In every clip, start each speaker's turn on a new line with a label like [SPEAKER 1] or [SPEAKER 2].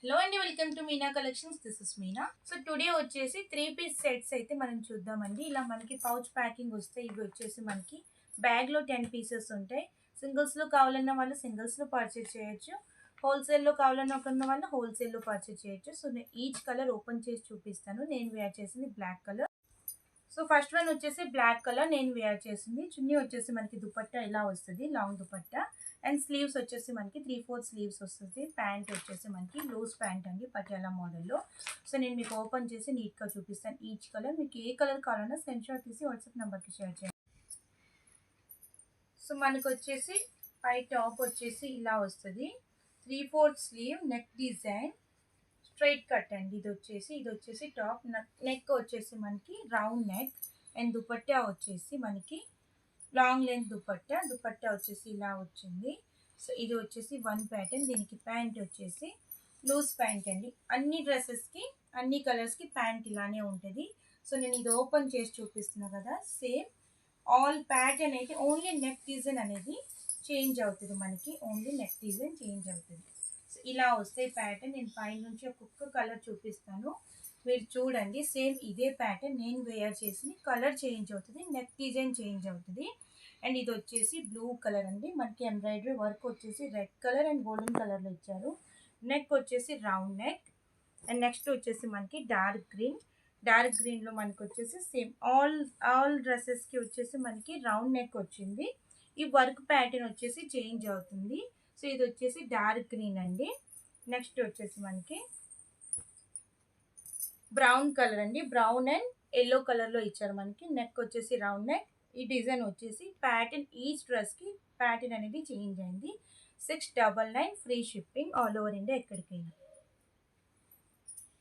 [SPEAKER 1] Hello అండి, welcome to Meena collections. This is Meena. So today వచ్చేసి 3 piece sets అయితే మనం చూద్దామండి. ఇలా మనకి పౌచ్ ప్యాకింగ్ వస్తాయి. ఇవి వచ్చేసి మనకి బ్యాగ్లో 10 పీసెస్ ఉంటాయి. సింగిల్స్లో కావాలన్న వాళ్ళు సింగిల్స్లో పర్చేస్ చేయొచ్చు. హోల్సేల్లో కావాలన్న వాళ్ళు హోల్సేల్లో పర్చేస్ చేయొచ్చు. సో నేను ఈచ్ కలర్ ఓపెన్ చేసి చూపిస్తాను. నేను వేర్ చేసింది black colour. So first one వచ్చేసి బ్లాక్ కలర్ నేను వేర్ చేసింది. చున్నీ వచ్చేసి మనకి దుపట్టా ఇలా వస్తుంది, లాంగ్ దుపట్టా. అండ్ స్లీవ్స్ వచ్చేసి మనకి 3/4 స్లీవ్స్ వస్తుంది. ప్యాంట్ వచ్చేసి మనకి లూజ్ ప్యాంట్ అండి, పటియాలా మోడల్లో. సో నేను మీకు ఓపెన్ చేసి నీట్గా చూపిస్తాను ఈచ్ కలర్. మీకు ఏ కలర్ కావాలన్నా స్క్రీన్ షాట్ తీసి వాట్సాప్ నెంబర్కి షేర్ చేయండి. సో మనకు వచ్చేసి పై టాప్ వచ్చేసి ఇలా వస్తుంది. 3/4 sleeve, neck design, straight cut అండి. ఇది వచ్చేసి టాప్. నెక్ వచ్చేసి మనకి రౌండ్ నెక్. అండ్ దుపట్టా వచ్చేసి మనకి లాంగ్ లెంత్ దుపట్టా వచ్చేసి ఇలా వచ్చింది. సో ఇది వచ్చేసి వన్ ప్యాటర్న్. దీనికి ప్యాంట్ వచ్చేసి లూజ్ ప్యాంట్ అండి. అన్ని డ్రెస్సెస్కి అన్ని కలర్స్కి ప్యాంట్ ఇలానే ఉంటుంది. సో నేను ఇది ఓపెన్ చేసి చూపిస్తున్నా కదా, సేమ్ ఆల్ ప్యాటర్న్ అయితే ఓన్లీ నెక్ డిజైన్ అనేది చేంజ్ అవుతుంది. మనకి ఓన్లీ నెక్ డిజైన్ చేంజ్ అవుతుంది. సో ఇలా వస్తాయి ప్యాటర్న్. నేను పైన నుంచి ఒక్కొక్క కలర్ చూపిస్తాను, మీరు చూడండి. సేమ్ ఇదే ప్యాటర్న్ నేను వేర్ చేసి కలర్ చేంజ్ అవుతుంది, నెక్ డిజైన్ చేంజ్ అవుతుంది. అండ్ ఇది వచ్చేసి బ్లూ కలర్ అండి. మనకి ఎంబ్రాయిడరీ వర్క్ వచ్చేసి రెడ్ కలర్ అండ్ గోల్డెన్ కలర్లో ఇచ్చారు. నెక్ వచ్చేసి రౌండ్ నెక్. అండ్ నెక్స్ట్ వచ్చేసి మనకి డార్క్ గ్రీన్లో మనకి వచ్చేసి సేమ్ ఆల్ డ్రెస్సెస్కి వచ్చేసి మనకి రౌండ్ నెక్ వచ్చింది. ఈ వర్క్ ప్యాటర్న్ వచ్చేసి చేంజ్ అవుతుంది. సో ఇది వచ్చేసి డార్క్ గ్రీన్ అండి. నెక్స్ట్ వచ్చేసి మనకి బ్రౌన్ కలర్ అండి. బ్రౌన్ అండ్ ఎల్లో కలర్లో ఇచ్చారు మనకి. నెక్ వచ్చేసి రౌండ్ నెక్. ఈ డిజైన్ వచ్చేసి ప్యాటర్న్ ఈచ్ డ్రెస్కి ప్యాటర్న్ అనేది చేంజ్ అయింది. 699 free shipping all over India ఎక్కడికైనా.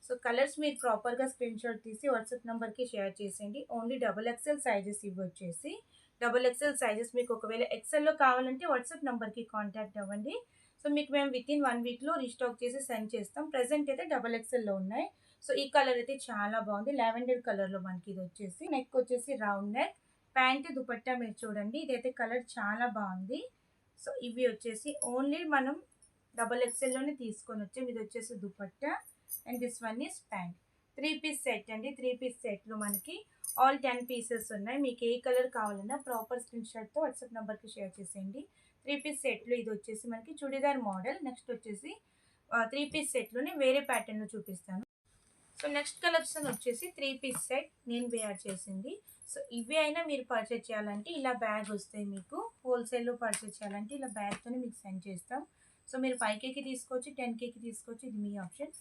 [SPEAKER 1] సో కలర్స్ మీరు ప్రాపర్గా స్క్రీన్ షాట్ తీసి వాట్సాప్ నెంబర్కి షేర్ చేసేయండి. ఓన్లీ XXL సైజెస్ ఇవి వచ్చేసి. XXL సైజెస్ మీకు ఒకవేళ ఎక్సెల్లో కావాలంటే వాట్సాప్ నెంబర్కి కాంటాక్ట్ అవ్వండి. సో మీకు మేము వితిన్ 1 వీక్లో రీస్టాక్ చేసి సెండ్ చేస్తాం. ప్రజెంట్ అయితే XXLలో ఉన్నాయి. సో ఈ కలర్ అయితే చాలా బాగుంది, లావెండర్ కలర్లో మనకి ఇది వచ్చేసి. నెక్ వచ్చేసి రౌండ్ నెక్. ప్యాంట్ దుపట్టా మీరు చూడండి, ఇదైతే కలర్ చాలా బాగుంది. సో ఇవి వచ్చేసి ఓన్లీ మనం XXLలోనే తీసుకొని వచ్చాం. ఇది వచ్చేసి dupatta and this one is pant. 3 piece set అండి. 3 పీస్ సెట్లో మనకి ఆల్ 10 పీసెస్ ఉన్నాయి. మీకు ఏ కలర్ కావాలన్నా ప్రాపర్ స్క్రీన్ షాట్తో వాట్సాప్ నెంబర్కి షేర్ చేసేయండి. 3 పీస్ సెట్లో ఇది వచ్చేసి మనకి చుడిదార్ మోడల్. నెక్స్ట్ వచ్చేసి 3 పీస్ సెట్లోనే వేరే ప్యాటర్న్లో చూపిస్తాను. సో నెక్స్ట్ కలెక్షన్ వచ్చేసి 3 పీస్ సెట్ నేను వేర్ చేసింది. సో ఇవి అయినా మీరు పర్చేజ్ చేయాలంటే ఇలా బ్యాగ్ వస్తాయి మీకు. హోల్సేల్లో పర్చేజ్ చేయాలంటే ఇలా బ్యాగ్తోనే మీకు సెండ్ చేస్తాం. సో మీరు 5Kకి తీసుకోవచ్చు, 10Kకి తీసుకోవచ్చు, ఇది మీ ఆప్షన్.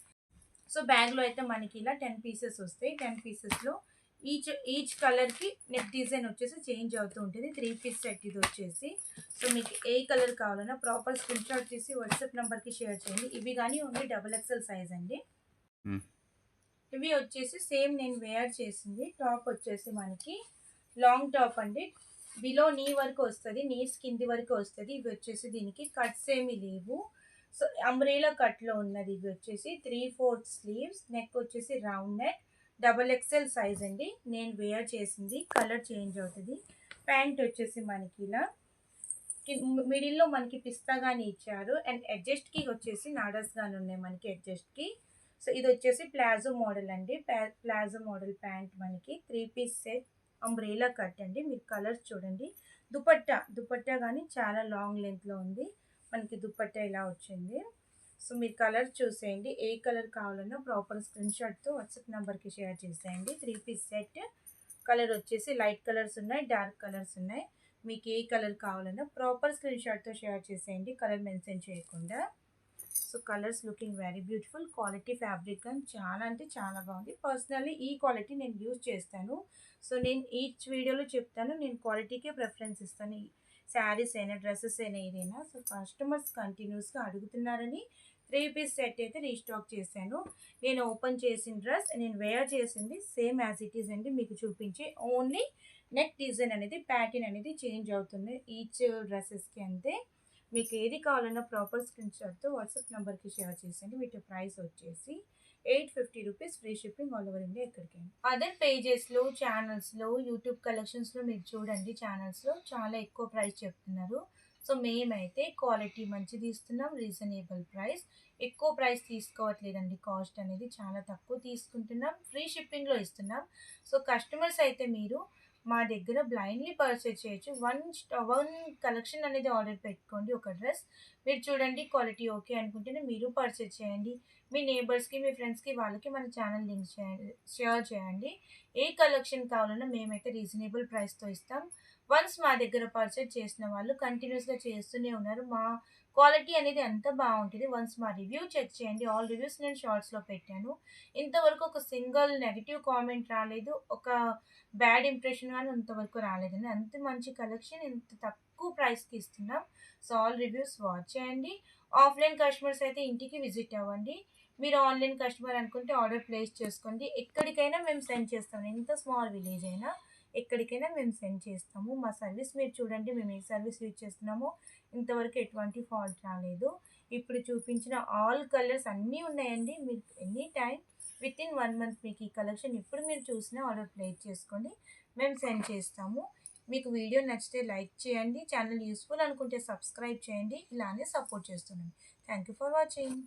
[SPEAKER 1] సో బ్యాగ్లో అయితే మనకి ఇలా 10 పీసెస్ వస్తాయి. 10 పీసెస్లో ఈచ్ కలర్కి నెక్ డిజైన్ వచ్చేసి చేంజ్ అవుతూ ఉంటుంది. 3 పీస్ సెట్ ఇది వచ్చేసి. సో మీకు ఏ కలర్ కావాలన్నా ప్రాపర్ స్క్రీన్ షాట్ తీసి వాట్సాప్ నెంబర్కి షేర్ చేయండి. ఇవి కానీ ఓన్లీ XXL సైజ్ అండి. ఇవి వచ్చేసి సేమ్ నేను వేర్ చేసింది. టాప్ వచ్చేసి మనకి లాంగ్ టాప్ అండి. బిలో నీ వరకు వస్తుంది, నీస్ కింది వరకు వస్తుంది. ఇవి వచ్చేసి దీనికి కట్స్ ఏమి లేవు. సో అంబ్రేలా కట్లో ఉన్నది. ఇవి వచ్చేసి 3/4 స్లీవ్స్. నెక్ వచ్చేసి రౌండ్ నెక్. XXL సైజ్ అండి. నేను వేర్ చేసింది. కలర్ చేంజ్ అవుతుంది. ప్యాంట్ వచ్చేసి మనకి ఇలా మిడిల్లో మనకి పిస్తాగాని ఇచ్చారు. అండ్ అడ్జస్ట్కి వచ్చేసి నాడస్ గాని ఉన్నాయి మనకి అడ్జస్ట్కి. సో ఇది వచ్చేసి ప్లాజో మోడల్ అండి. ప్లాజో మోడల్ ప్యాంట్ మనకి 3 పీస్ సెట్ అంబ్రేలా కట్ అండి. మీరు కలర్స్ చూడండి. దుపట్టా కానీ చాలా లాంగ్ లెంత్లో ఉంది మనకి. దుపట్టా ఇలా వచ్చింది. సో మీరు కలర్ చూసేయండి. ఏ కలర్ కావాలన్నా ప్రాపర్ స్క్రీన్ షాట్తో వాట్సాప్ నెంబర్కి షేర్ చేసేయండి. 3 పీస్ సెట్ కలర్ వచ్చేసి లైట్ కలర్స్ ఉన్నాయి, డార్క్ కలర్స్ ఉన్నాయి. మీకు ఏ కలర్ కావాలన్నా ప్రాపర్ స్క్రీన్ షాట్తో షేర్ చేసేయండి, కలర్ మెన్షన్ చేయకుండా. So colours looking very beautiful. Quality fabric అని చాలా అంటే చాలా బాగుంది. పర్సనల్లీ ఈ క్వాలిటీ నేను యూజ్ చేస్తాను. సో నేను ఈచ్ వీడియోలో చెప్తాను, నేను క్వాలిటీకే ప్రిఫరెన్స్ ఇస్తాను. శారీస్ అయినా డ్రెస్సెస్ అయినా ఏదైనా. సో కస్టమర్స్ కంటిన్యూస్గా అడుగుతున్నారని 3 పీస్ సెట్ అయితే రీస్టాక్ చేశాను. నేను ఓపెన్ చేసిన డ్రెస్ నేను వేర్ చేసింది సేమ్ యాజ్ ఇట్ ఈస్ అండి. మీకు చూపించే ఓన్లీ నెక్ డిజైన్ అనేది ప్యాటర్న్ అనేది చేంజ్ అవుతుంది ఈచ్ డ్రెస్సెస్కి అంతే. మీకు ఏది కావాలన్నా ప్రాపర్ స్క్రీన్ షాట్తో వాట్సాప్ నెంబర్కి షేర్ చేసేయండి. వీటి ప్రైస్ వచ్చేసి 850 rupees, free shipping all over India ఎక్కడికైనా. అదర్ పేజెస్లో, ఛానల్స్లో, యూట్యూబ్ కలెక్షన్స్లో మీరు చూడండి. ఛానల్స్లో చాలా ఎక్కువ ప్రైస్ చెప్తున్నారు. సో మేమైతే క్వాలిటీ మంచిది ఇస్తున్నాం, రీజనబుల్ ప్రైస్, ఎక్కువ ప్రైస్ తీసుకోవట్లేదండి. కాస్ట్ అనేది చాలా తక్కువ తీసుకుంటున్నాం, ఫ్రీ షిప్పింగ్లో ఇస్తున్నాం. సో కస్టమర్స్ అయితే మీరు మా దగ్గర బ్లైండ్లీ పర్చేజ్ చేయొచ్చు. వన్ కలెక్షన్ అనేది ఆర్డర్ పెట్టుకోండి, ఒక డ్రెస్ మీరు చూడండి, క్వాలిటీ ఓకే అనుకుంటేనే మీరు పర్చేజ్ చేయండి. మీ నేబర్స్కి, మీ ఫ్రెండ్స్కి, వాళ్ళకి మన ఛానల్ లింక్ చేయండి, షేర్ చేయండి. ఏ కలెక్షన్ కావాలన్నా మేమైతే రీజనబుల్ ప్రైస్తో ఇస్తాం. వన్స్ మా దగ్గర పర్చేజ్ చేసిన వాళ్ళు కంటిన్యూస్గా చేస్తూనే ఉన్నారు. మా క్వాలిటీ అనేది అంత బాగుంటుంది. వన్స్ మా రివ్యూ చెక్ చేయండి. ఆల్ రివ్యూస్ నేను షార్ట్స్లో పెట్టాను. ఇంతవరకు ఒక సింగిల్ నెగిటివ్ కామెంట్ రాలేదు, ఒక బ్యాడ్ ఇంప్రెషన్ కానీ ఇంతవరకు రాలేదండి. అంత మంచి కలెక్షన్ ఇంత తక్కువ ప్రైస్కి ఇస్తున్నాం. సో ఆల్ రివ్యూస్ వాచ్ చేయండి. ఆఫ్లైన్ కస్టమర్స్ అయితే ఇంటికి విజిట్ అవ్వండి. మీరు ఆన్లైన్ కస్టమర్ అనుకుంటే ఆర్డర్ ప్లేస్ చేసుకోండి. ఎక్కడికైనా మేము సెండ్ చేస్తాం, ఎంత స్మాల్ విలేజ్ అయినా ఎక్కడికైనా మేము సెండ్ చేస్తాము. మా సర్వీస్ మీరు చూడండి, మేము ఏ సర్వీస్ యూజ్ చేస్తున్నామో ఇంతవరకు ఎటువంటి ఫాల్ట్ రాలేదు. ఇప్పుడు చూపించిన ఆల్ కలర్స్ అన్నీ ఉన్నాయండి. మీరు any time with in 1 month మీకు ఈ కలెక్షన్ ఇప్పుడు మీరు చూసినా ఆర్డర్ ప్లేస్ చేసుకోండి, మేము సెండ్ చేస్తాము. మీకు వీడియో నచ్చితే లైక్ చేయండి, ఛానల్ యూస్ఫుల్ అనుకుంటే సబ్స్క్రైబ్ చేయండి. ఇలానే సపోర్ట్ చేస్తున్నాను. Thank you for watching.